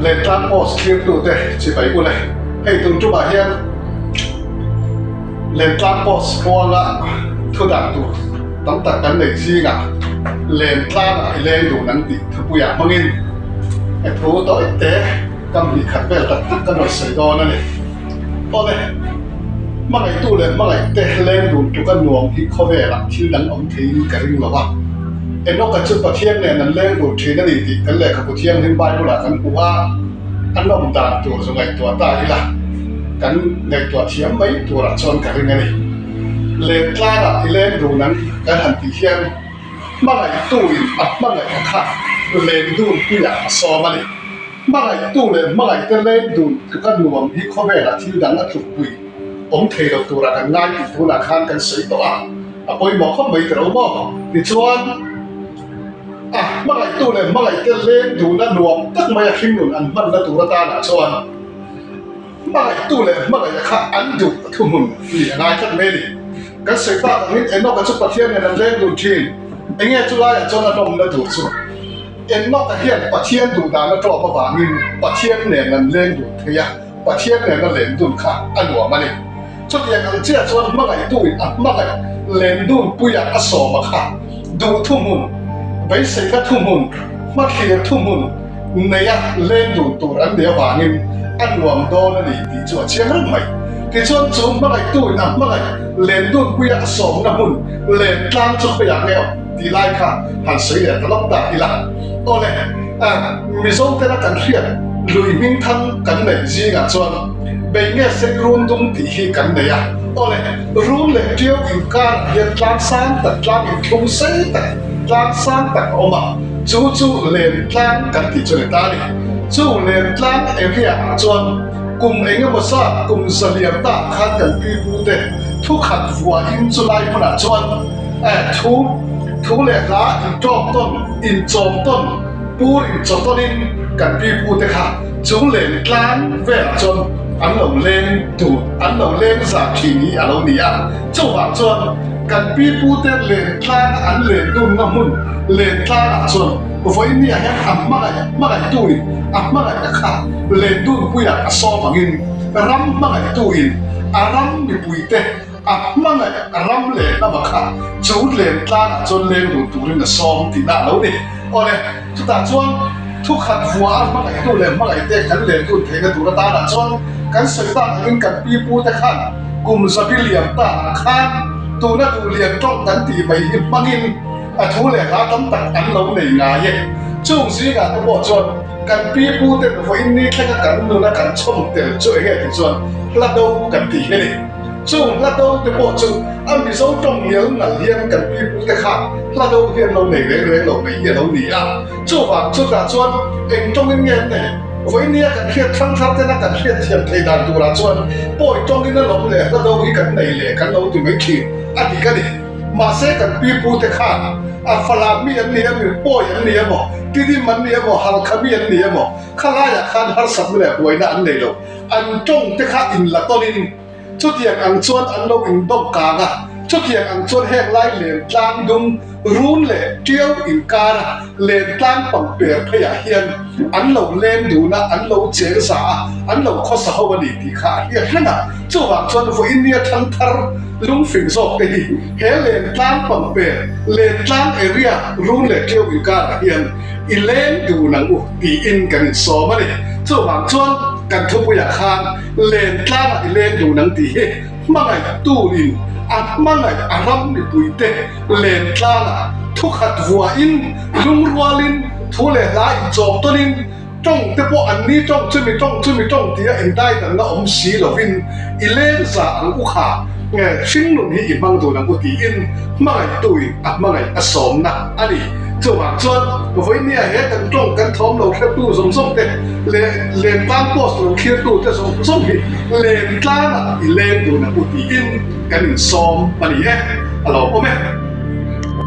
lên trang post kia tụ thế chỉ phải u này hay tụi chúng bà hiền lên trang post qua là thu đảng tụ tấm tạc cắn để gì cả lên trang lại lên đủ năng tỷ thu bùi ạ mong in cái thu tối tế cầm bị khát về là tất cả nó xảy ra này ô này mà ngày tu lên mà ngày tế lên đủ tụ cái nuông thì khó về là khi đánh ông thì cái rinh là bao em nó cái chút bát thiên này nó lên đủ thì cái gì thì cái lệ các bát thiên lên bay là cái cua anh nó một đàn tuổi rồi ngày tuổi ta đi là cái ngày tuổi thiếm mấy tuổi là chọn cái này lên ra là lên đủ năng cái hành tỷ thiên mà ngày tu mà ngày khác lên đủ bây giờ so mà đi mà ngày tu lên mà ngày cái lên đủ cái nuông thì khó về là khi đánh nó chụp quỷ ông thầy đầu tuổi là cái ngay thì tuổi là khăn cái sấy tỏa à bây giờ không mấy cái đâu mà thì chọn mà ngày tu lên mà ngày cái lên đủ nó nuông tất mấy khi nuông ăn mất nó tuổi ta là chọn mà ngày tu lên mà ngày khác ăn đủ thu mồn thì ngay thật mê đi cái sấy tỏa là những em nó cái chút bát thiên này nó lên đủ thì anh nghe chú lại cho nó đông nó đủ số em nó cái hiện bát thiên đủ đàn nó trộn vào vàng nhưng bát thiên này nó lên đủ thế à bát thiên này nó lên đủ khác ăn đủ mà đi cho nên anh chia cho mà ngày tu mà ngày lên đủ bây giờ ăn sổ mà khác đủ thu mồn bây giờ cái thu mồn mà khi cái thu mồn này lên đủ tuổi ăn để vàng nhưng ăn đủ đó nó đi cho chia rất mấy cái chuyện chúng mà ngày tu mà ngày lên đủ bây giờ sổ nó mồn lên làm cho bây giờ nghèo thì lại khác hẳn sẽ để nó lóc đại là ô này mình sống thế là cần thiết lùi minh thân cần này gì cả cho bây nghe sẽ run dung thì khi cần này ô này run lên chiếu in can hiện làm sáng tận làm in không xây tận làm sáng tận ô mà chú lên làm cần thì cho người ta đi chú lên làm em hiểu cho cùng anh em sao cùng sự liệp ta khăn cần bị phụ đề thu khăn vua in cho lại mà là cho thu lệ lá in trộm tôn bù in trộm tôn in cần bị phụ đề khác chú lên làm về cho anh lồng lên tụ anh lồng lên giả chỉ ní anh lồng ní chú vào cho cần bị phụ đề lên làm anh lên đun ngâm mун lên làm cho với ní anh mà ngày tuổi mà ngày khác lên đun bây giờ so bằng in ram mà ngày tuổi ram bị bụi tê mà ngày ram lên nó mà khác chú lên làm cho lên đủ tuổi là so thì đã lâu đi ô này chúng ta choทุกขัดหัวมาไหนตัวเลยมาไหนเตะกันเลยตัวเทกันตัวตาหน้าจนกันสื่อตาเงินกันปีปูตะขันกลุ่มสปิเลียมตาขันตัวนั้นตัวเลียมจ้องกันตีไปหิมมังอินทุเรศละตั้งแต่อันเราในงานเนี่ยช่วงสิ่งการตัวจนกันปีปูเตะไว้นี่แค่กันนู่นนะกันช่องเตะช่วยให้ถึงจนละดูกันตีให้เลยช่วงละดูจะบอกจุอันมีสองตรงเลี้ยงนั่นเลี้ยงกันปีปูตะขันละดูเฮียนเราในเรื่องเราไม่เฮียนเราหนีช่วงวันช่วงตาจวนเองจงเงี้ยเนี่ยวันนี้กันเฮียทั้งที่นั่นกันเฮียเทียมไทยดันตัวละจวนป่วยจงนี่นั่นเราเลยละดูกันในเลยกันเราถึงไม่ขีดอันนี้กันดิมาเสกันปีปูตะขันฝรั่งมีอันนี้มีป่วยอันนี้บ่ที่มันนี้บ่ฮัลคามีอันนี้บ่ข้าราชการฮัลสับเลยป่วยนั่นเลยเราอันจงตะขันอินละตอนินชุดอย่างอันชวนอันเราอินต้องกางชุดอย่างอันชวนแห้งไล่เลนกลางดุงรุนเล่เจียวอินการเลนกลางปังเปียพยาเฮียนอันเราเล่นดูนะอันเราเจรสาอันเราข้อสาวดีที่ขาเฮียนนั่นจู่ว่าชวนฟูอินเดียทั้งทาร์ลุงฝิ่งศพไปเฮเลนกลางปังเปียเลนกลางเอเรียรุนเล่เจียวอินการเฮียนอีเลนดูนังอุตีอินกันสอมาเลยจู่ว่าชวนกันทุบอยากคานเลนกลางอีเลนดูนังตีมาไงตู้ดินมาไงอารมณ์ดิปุยเตเลนกลางทุกขัดหัวอินลุงรัวลินทุเลลายจอมตัวลินจ้องแต่พวกอันนี้จ้องช่วยไม่จ้องที่จะเอ็นได้แต่ละอมสีเหล่าวินอีเลนสาอังอุขาไงชิงหนุนที่อิบังตัวนังกุตีอินมาไงตุยมาไงอสมนะอันนี้จู่ว่าจนวันนี้เห็นกันจ้องกันท้องเราแค่ตู้ส่งเตเลนกลางโพสเราเคียร์ตู้จะส่งผิดเลนกลางอีเลนตัวนังกุตีอินกันสมปนิเออะไรพ่อแม่